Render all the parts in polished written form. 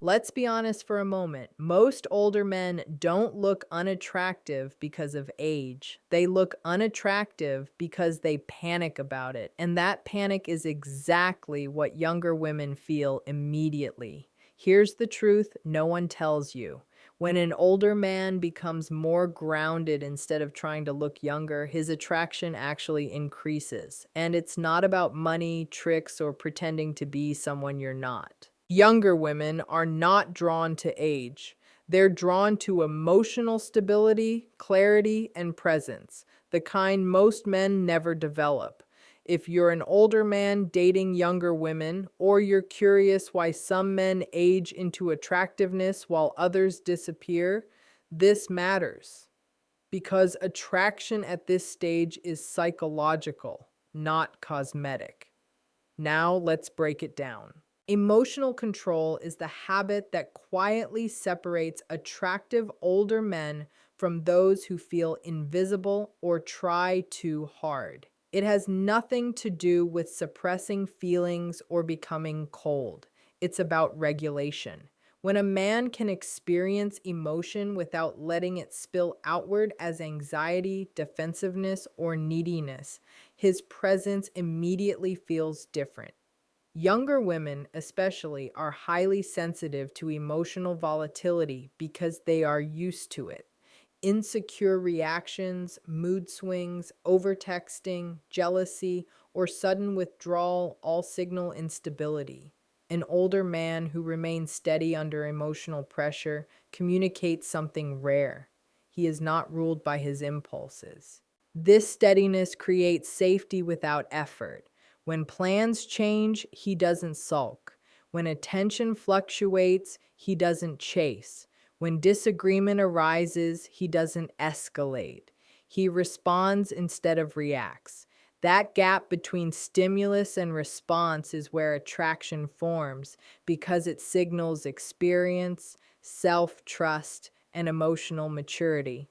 Let's be honest for a moment. Most older men don't look unattractive because of age. They look unattractive because they panic about it. And that panic is exactly what younger women feel immediately. Here's the truth no one tells you. When an older man becomes more grounded instead of trying to look younger, his attraction actually increases. And it's not about money, tricks, or pretending to be someone you're not. Younger women are not drawn to age. They're drawn to emotional stability, clarity, and presence, the kind most men never develop. If you're an older man dating younger women, or you're curious why some men age into attractiveness while others disappear, this matters because attraction at this stage is psychological, not cosmetic. Now let's break it down. Emotional control is the habit that quietly separates attractive older men from those who feel invisible or try too hard. It has nothing to do with suppressing feelings or becoming cold. It's about regulation. When a man can experience emotion without letting it spill outward as anxiety, defensiveness, or neediness, his presence immediately feels different. Younger women, especially, are highly sensitive to emotional volatility because they are used to it. Insecure reactions, mood swings, overtexting, jealousy, or sudden withdrawal all signal instability. An older man who remains steady under emotional pressure communicates something rare. He is not ruled by his impulses. This steadiness creates safety without effort. When plans change, he doesn't sulk. When attention fluctuates, he doesn't chase. When disagreement arises, he doesn't escalate. He responds instead of reacts. That gap between stimulus and response is where attraction forms because it signals experience, self trust, and emotional maturity.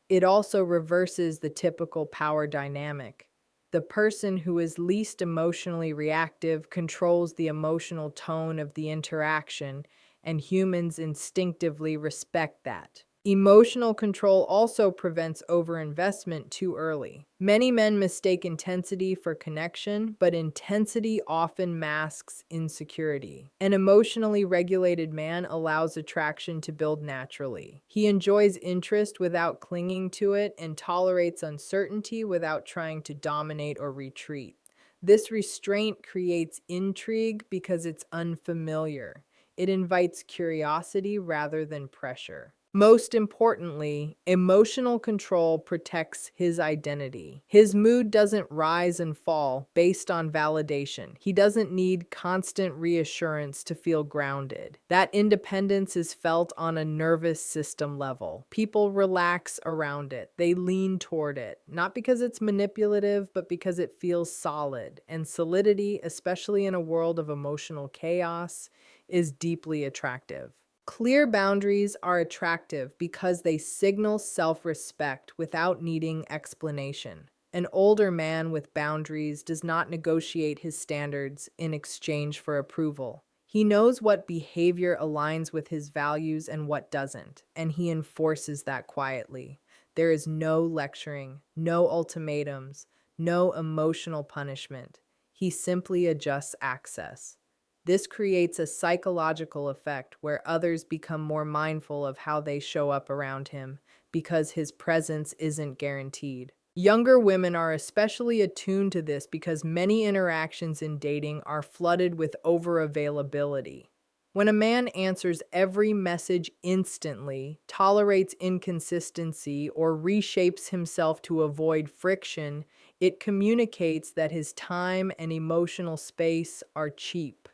It also reverses the typical power dynamic. The person who is least emotionally reactive controls the emotional tone of the interaction, and humans instinctively respect that. Emotional control also prevents overinvestment too early. Many men mistake intensity for connection, but intensity often masks insecurity. An emotionally regulated man allows attraction to build naturally. He enjoys interest without clinging to it and tolerates uncertainty without trying to dominate or retreat. This restraint creates intrigue because it's unfamiliar. It invites curiosity rather than pressure. Most importantly, emotional control protects his identity. His mood doesn't rise and fall based on validation. He doesn't need constant reassurance to feel grounded. That independence is felt on a nervous system level. People relax around it. They lean toward it, not because it's manipulative, but because it feels solid. And solidity, especially in a world of emotional chaos, is deeply attractive. Clear boundaries are attractive because they signal self-respect without needing explanation. An older man with boundaries does not negotiate his standards in exchange for approval. He knows what behavior aligns with his values and what doesn't, and he enforces that quietly. There is no lecturing, no ultimatums, no emotional punishment. He simply adjusts access. This creates a psychological effect where others become more mindful of how they show up around him because his presence isn't guaranteed. Younger women are especially attuned to this because many interactions in dating are flooded with overavailability. When a man answers every message instantly, tolerates inconsistency, or reshapes himself to avoid friction, it communicates that his time and emotional space are cheap.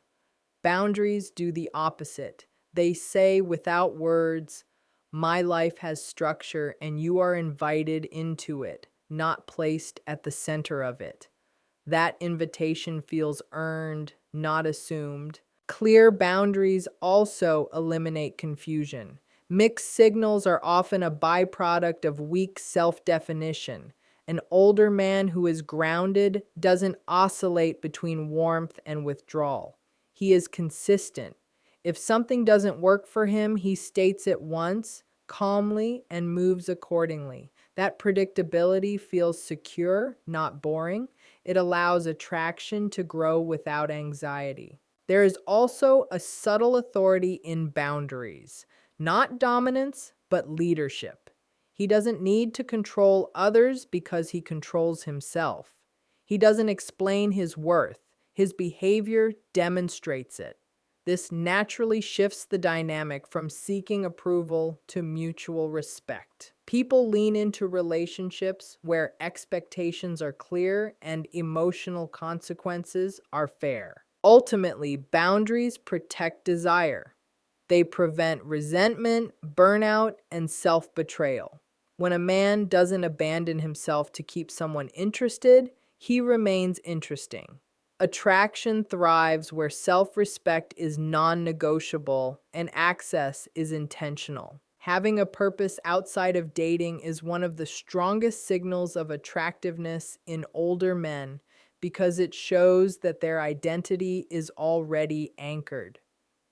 Boundaries do the opposite. They say without words, my life has structure and you are invited into it, not placed at the center of it. That invitation feels earned, not assumed. Clear boundaries also eliminate confusion. Mixed signals are often a byproduct of weak self-definition. An older man who is grounded doesn't oscillate between warmth and withdrawal. He is consistent. If something doesn't work for him, he states it once, calmly, and moves accordingly. That predictability feels secure, not boring. It allows attraction to grow without anxiety. There is also a subtle authority in boundaries, not dominance, but leadership. He doesn't need to control others because he controls himself. He doesn't explain his worth. His behavior demonstrates it. This naturally shifts the dynamic from seeking approval to mutual respect. People lean into relationships where expectations are clear and emotional consequences are fair. Ultimately, boundaries protect desire. They prevent resentment, burnout, and self betrayal. When a man doesn't abandon himself to keep someone interested, he remains interesting. Attraction thrives where self respect is non negotiable and access is intentional. Having a purpose outside of dating is one of the strongest signals of attractiveness in older men because it shows that their identity is already anchored.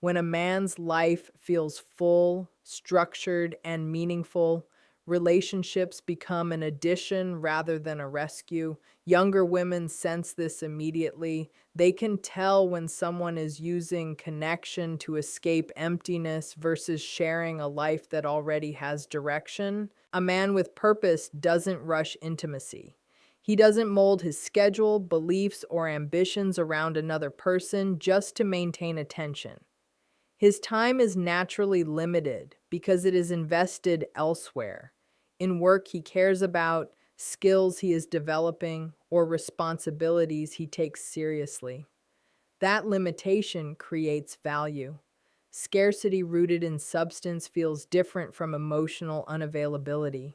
When a man's life feels full, structured, and meaningful, relationships become an addition rather than a rescue. Younger women sense this immediately. They can tell when someone is using connection to escape emptiness versus sharing a life that already has direction. A man with purpose doesn't rush intimacy. He doesn't mold his schedule, beliefs, or ambitions around another person just to maintain attention. His time is naturally limited because it is invested elsewhere, in work he cares about, skills he is developing, or responsibilities he takes seriously. That limitation creates value. Scarcity rooted in substance feels different from emotional unavailability.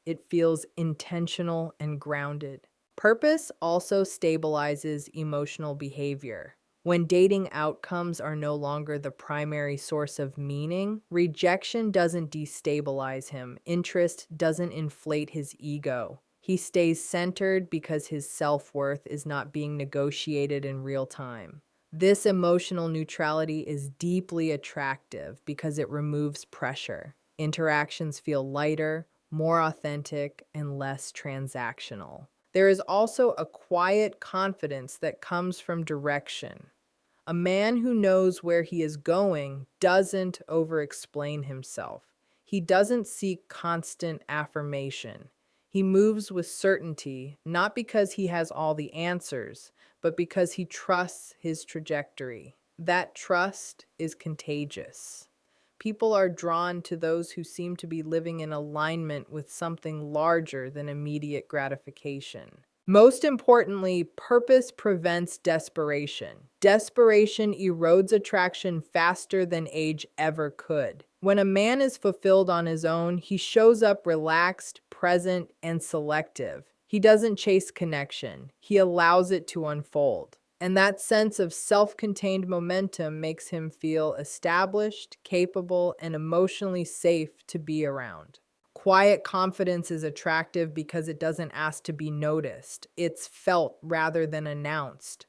It feels intentional and grounded. Purpose also stabilizes emotional behavior. When dating outcomes are no longer the primary source of meaning, rejection doesn't destabilize him, interest doesn't inflate his ego. He stays centered because his self-worth is not being negotiated in real time. This emotional neutrality is deeply attractive because it removes pressure. Interactions feel lighter, more authentic, and less transactional. There is also a quiet confidence that comes from direction. A man who knows where he is going doesn't over-explain himself. He doesn't seek constant affirmation. He moves with certainty, not because he has all the answers, but because he trusts his trajectory. That trust is contagious. People are drawn to those who seem to be living in alignment with something larger than immediate gratification. Most importantly, purpose prevents desperation. Desperation erodes attraction faster than age ever could. When a man is fulfilled on his own, he shows up relaxed, present, and selective. He doesn't chase connection, he allows it to unfold. And that sense of self-contained momentum makes him feel established, capable, and emotionally safe to be around. Quiet confidence is attractive because it doesn't ask to be noticed. It's felt rather than announced.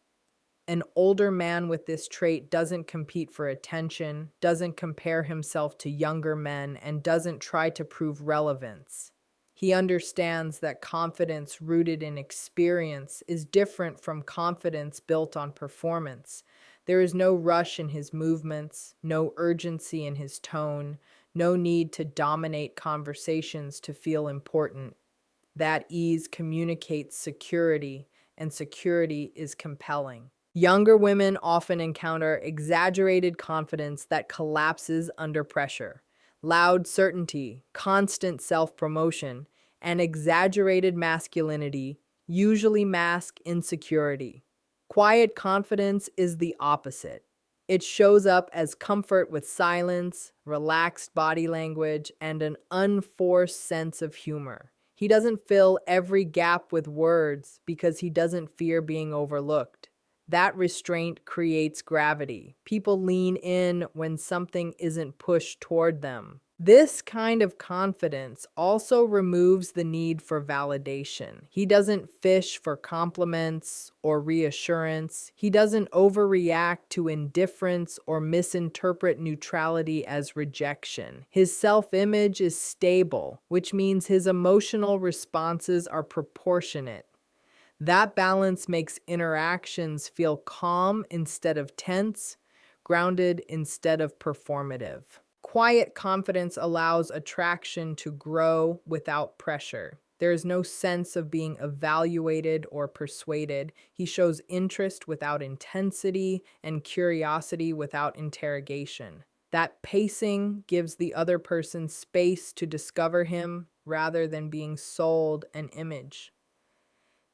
An older man with this trait doesn't compete for attention, doesn't compare himself to younger men, and doesn't try to prove relevance. He understands that confidence rooted in experience is different from confidence built on performance. There is no rush in his movements, no urgency in his tone, no need to dominate conversations to feel important. That ease communicates security, and security is compelling. Younger women often encounter exaggerated confidence that collapses under pressure. Loud certainty, constant self-promotion, and exaggerated masculinity usually mask insecurity. Quiet confidence is the opposite. It shows up as comfort with silence, relaxed body language, and an unforced sense of humor. He doesn't fill every gap with words because he doesn't fear being overlooked. That restraint creates gravity. People lean in when something isn't pushed toward them. This kind of confidence also removes the need for validation. He doesn't fish for compliments or reassurance. He doesn't overreact to indifference or misinterpret neutrality as rejection. His self-image is stable, which means his emotional responses are proportionate. That balance makes interactions feel calm instead of tense, grounded instead of performative. Quiet confidence allows attraction to grow without pressure. There is no sense of being evaluated or persuaded. He shows interest without intensity and curiosity without interrogation. That pacing gives the other person space to discover him rather than being sold an image.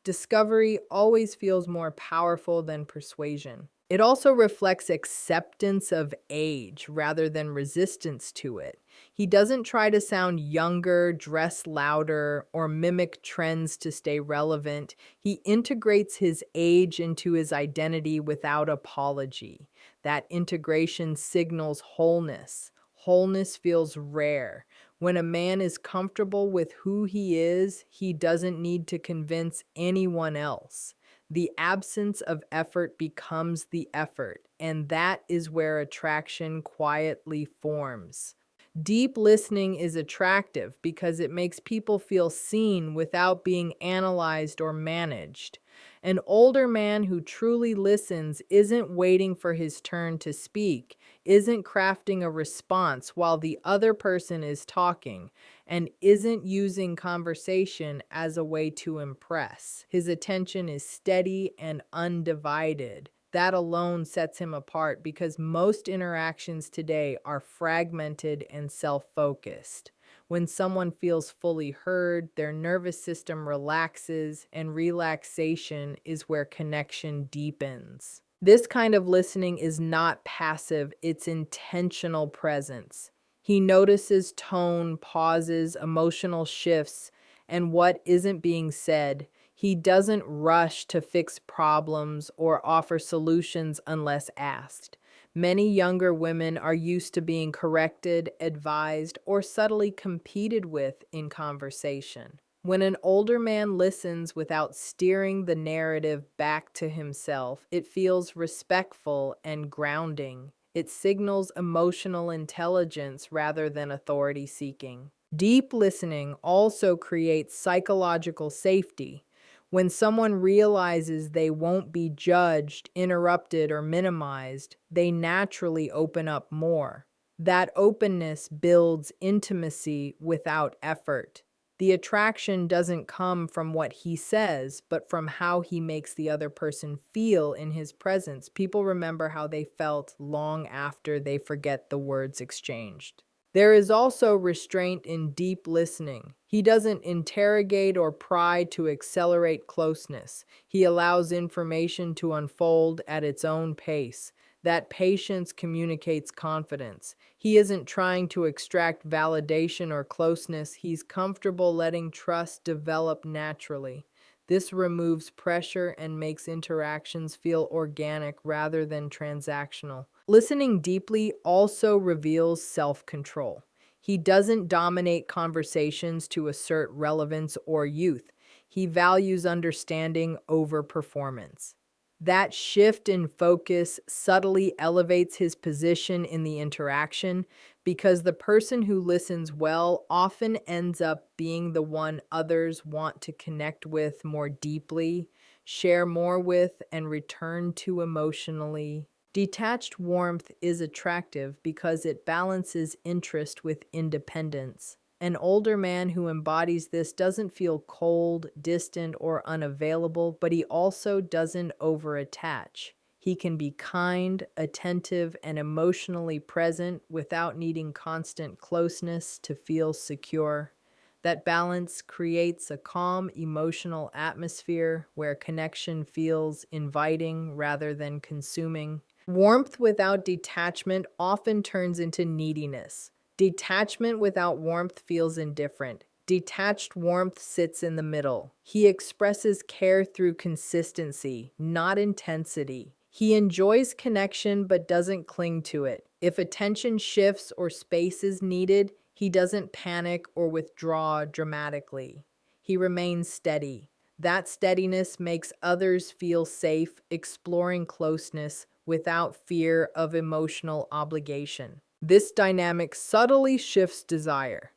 Discovery always feels more powerful than persuasion. It also reflects acceptance of age rather than resistance to it. He doesn't try to sound younger, dress louder, or mimic trends to stay relevant. He integrates his age into his identity without apology. That integration signals wholeness. Wholeness feels rare. When a man is comfortable with who he is, he doesn't need to convince anyone else. The absence of effort becomes the effort, and that is where attraction quietly forms. Deep listening is attractive because it makes people feel seen without being analyzed or managed. An older man who truly listens isn't waiting for his turn to speak, isn't crafting a response while the other person is talking, and isn't using conversation as a way to impress. His attention is steady and undivided. That alone sets him apart because most interactions today are fragmented and self-focused. When someone feels fully heard, their nervous system relaxes, and relaxation is where connection deepens. This kind of listening is not passive, it's intentional presence. He notices tone, pauses, emotional shifts, and what isn't being said. He doesn't rush to fix problems or offer solutions unless asked. Many younger women are used to being corrected, advised, or subtly competed with in conversation. When an older man listens without steering the narrative back to himself, it feels respectful and grounding. It signals emotional intelligence rather than authority seeking. Deep listening also creates psychological safety. When someone realizes they won't be judged, interrupted, or minimized, they naturally open up more. That openness builds intimacy without effort. The attraction doesn't come from what he says, but from how he makes the other person feel in his presence. People remember how they felt long after they forget the words exchanged. There is also restraint in deep listening. He doesn't interrogate or pry to accelerate closeness. He allows information to unfold at its own pace. That patience communicates confidence. He isn't trying to extract validation or closeness. He's comfortable letting trust develop naturally. This removes pressure and makes interactions feel organic rather than transactional. Listening deeply also reveals self-control. He doesn't dominate conversations to assert relevance or youth. He values understanding over performance. That shift in focus subtly elevates his position in the interaction because the person who listens well often ends up being the one others want to connect with more deeply, share more with, and return to emotionally. Detached warmth is attractive because it balances interest with independence. An older man who embodies this doesn't feel cold, distant, or unavailable, but he also doesn't overattach. He can be kind, attentive, and emotionally present without needing constant closeness to feel secure. That balance creates a calm emotional atmosphere where connection feels inviting rather than consuming. Warmth without detachment often turns into neediness. Detachment without warmth feels indifferent. Detached warmth sits in the middle. He expresses care through consistency, not intensity. He enjoys connection but doesn't cling to it. If attention shifts or space is needed, He doesn't panic or withdraw dramatically. He remains steady. That steadiness makes others feel safe, exploring closeness without fear of emotional obligation. This dynamic subtly shifts desire.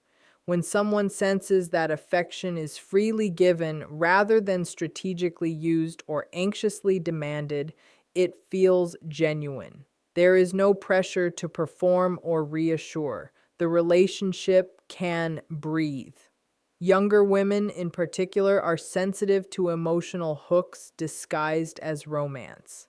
When someone senses that affection is freely given rather than strategically used or anxiously demanded, it feels genuine. There is no pressure to perform or reassure. The relationship can breathe. Younger women, in particular, are sensitive to emotional hooks disguised as romance.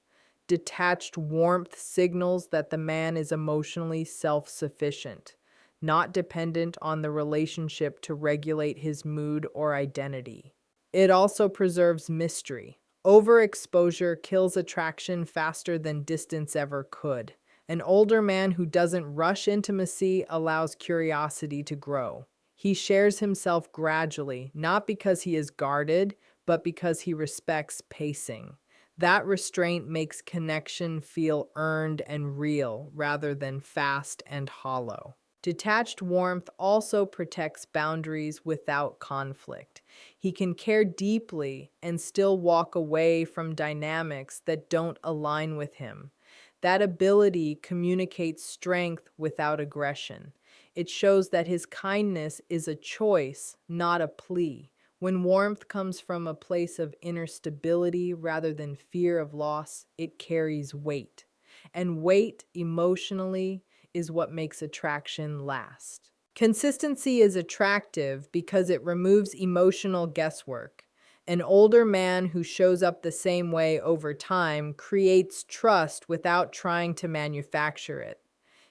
Detached warmth signals that the man is emotionally self sufficient, not dependent on the relationship to regulate his mood or identity. It also preserves mystery. Overexposure kills attraction faster than distance ever could. An older man who doesn't rush intimacy allows curiosity to grow. He shares himself gradually, not because he is guarded, but because he respects pacing. That restraint makes connection feel earned and real rather than fast and hollow. Detached warmth also protects boundaries without conflict. He can care deeply and still walk away from dynamics that don't align with him. That ability communicates strength without aggression. It shows that his kindness is a choice, not a plea. When warmth comes from a place of inner stability rather than fear of loss, it carries weight. And weight, emotionally, is what makes attraction last. Consistency is attractive because it removes emotional guesswork. An older man who shows up the same way over time creates trust without trying to manufacture it.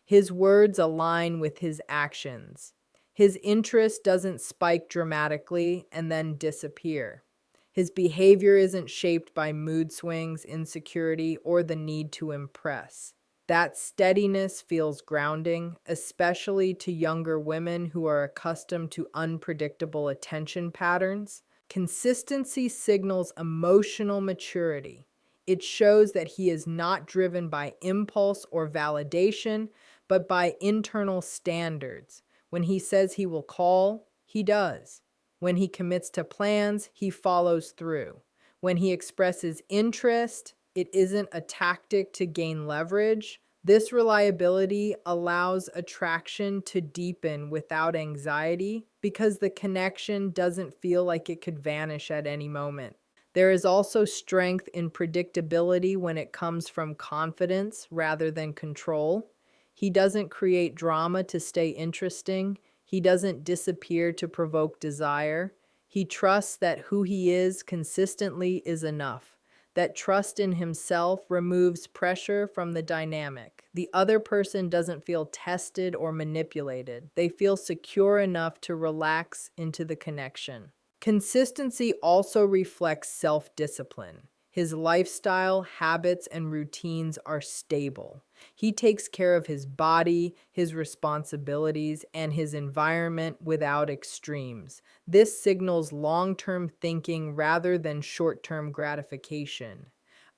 His words align with his actions. His interest doesn't spike dramatically and then disappear. His behavior isn't shaped by mood swings, insecurity, or the need to impress. That steadiness feels grounding, especially to younger women who are accustomed to unpredictable attention patterns. Consistency signals emotional maturity. It shows that he is not driven by impulse or validation, but by internal standards. When he says he will call, he does. When he commits to plans, he follows through. When he expresses interest, it isn't a tactic to gain leverage. This reliability allows attraction to deepen without anxiety because the connection doesn't feel like it could vanish at any moment. There is also strength in predictability when it comes from confidence rather than control. He doesn't create drama to stay interesting. He doesn't disappear to provoke desire. He trusts that who he is consistently is enough. That trust in himself removes pressure from the dynamic. The other person doesn't feel tested or manipulated. They feel secure enough to relax into the connection. Consistency also reflects self-discipline. His lifestyle, habits, and routines are stable. He takes care of his body, his responsibilities, and his environment without extremes. This signals long-term thinking rather than short-term gratification.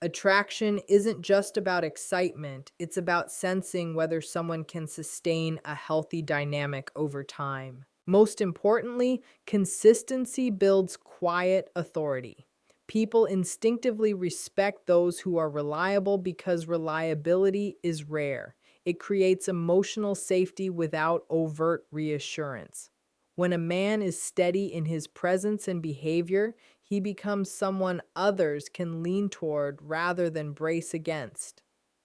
Attraction isn't just about excitement, it's about sensing whether someone can sustain a healthy dynamic over time. Most importantly, consistency builds quiet authority. People instinctively respect those who are reliable because reliability is rare. It creates emotional safety without overt reassurance. When a man is steady in his presence and behavior, he becomes someone others can lean toward rather than brace against.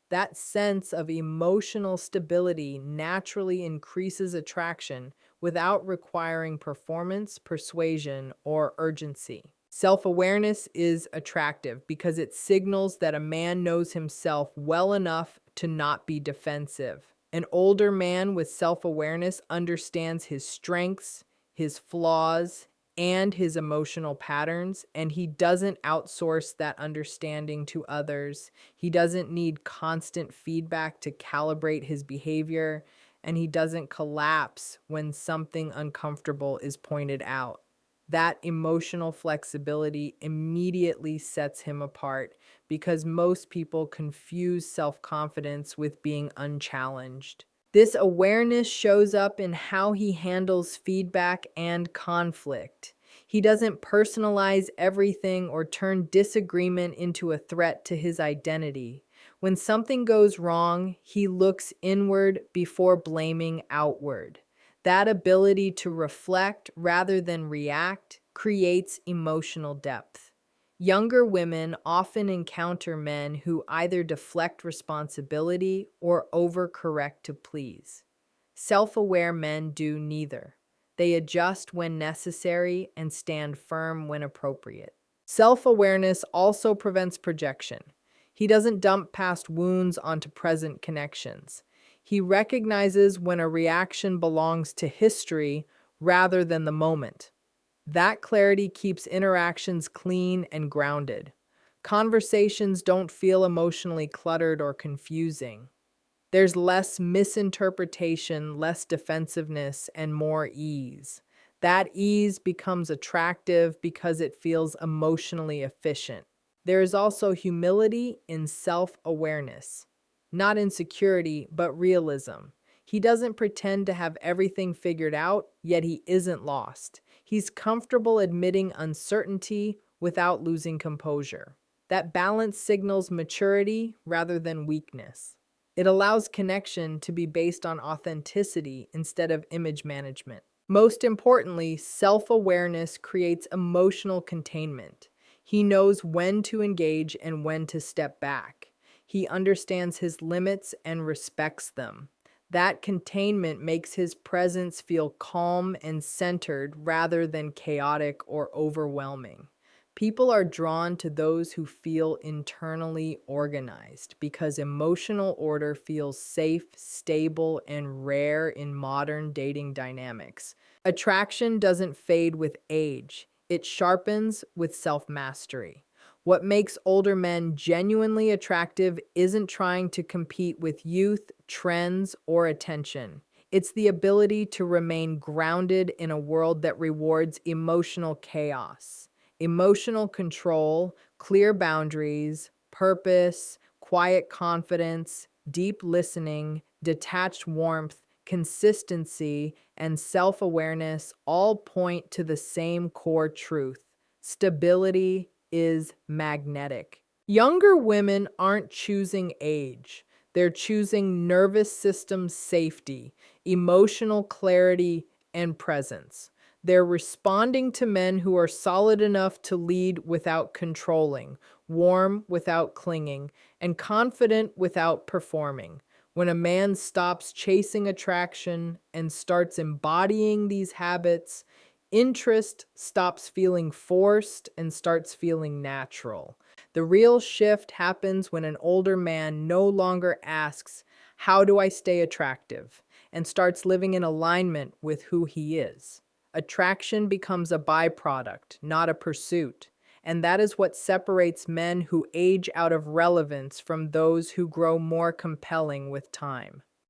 That sense of emotional stability naturally increases attraction without requiring performance, persuasion, or urgency. Self-awareness is attractive because it signals that a man knows himself well enough to not be defensive. An older man with self-awareness understands his strengths, his flaws, and his emotional patterns, and he doesn't outsource that understanding to others. He doesn't need constant feedback to calibrate his behavior, and he doesn't collapse when something uncomfortable is pointed out. That emotional flexibility immediately sets him apart because most people confuse self-confidence with being unchallenged. This awareness shows up in how he handles feedback and conflict. He doesn't personalize everything or turn disagreement into a threat to his identity. When something goes wrong, he looks inward before blaming outward. That ability to reflect rather than react creates emotional depth. Younger women often encounter men who either deflect responsibility or overcorrect to please. Self aware men do neither. They adjust when necessary and stand firm when appropriate. Self awareness also prevents projection. He doesn't dump past wounds onto present connections. He recognizes when a reaction belongs to history rather than the moment. That clarity keeps interactions clean and grounded. Conversations don't feel emotionally cluttered or confusing. There's less misinterpretation, less defensiveness, and more ease. That ease becomes attractive because it feels emotionally efficient. There is also humility in self awareness, not insecurity, but realism. He doesn't pretend to have everything figured out, yet he isn't lost. He's comfortable admitting uncertainty without losing composure. That balance signals maturity rather than weakness. It allows connection to be based on authenticity instead of image management. Most importantly, self awareness creates emotional containment. He knows when to engage and when to step back. He understands his limits and respects them. That containment makes his presence feel calm and centered rather than chaotic or overwhelming. People are drawn to those who feel internally organized because emotional order feels safe, stable, and rare in modern dating dynamics. Attraction doesn't fade with age, it sharpens with self mastery. What makes older men genuinely attractive isn't trying to compete with youth, trends, or attention. It's the ability to remain grounded in a world that rewards emotional chaos. Emotional control, clear boundaries, purpose, quiet confidence, deep listening, detached warmth, consistency, and self awareness all point to the same core truth: stability is magnetic. Younger women aren't choosing age, they're choosing nervous system safety, emotional clarity, and presence. They're responding to men who are solid enough to lead without controlling, warm without clinging, and confident without performing. When a man stops chasing attraction and starts embodying these habits, interest stops feeling forced and starts feeling natural. The real shift happens when an older man no longer asks, "How do I stay attractive?" and starts living in alignment with who he is. Attraction becomes a byproduct, not a pursuit. And that is what separates men who age out of relevance from those who grow more compelling with time.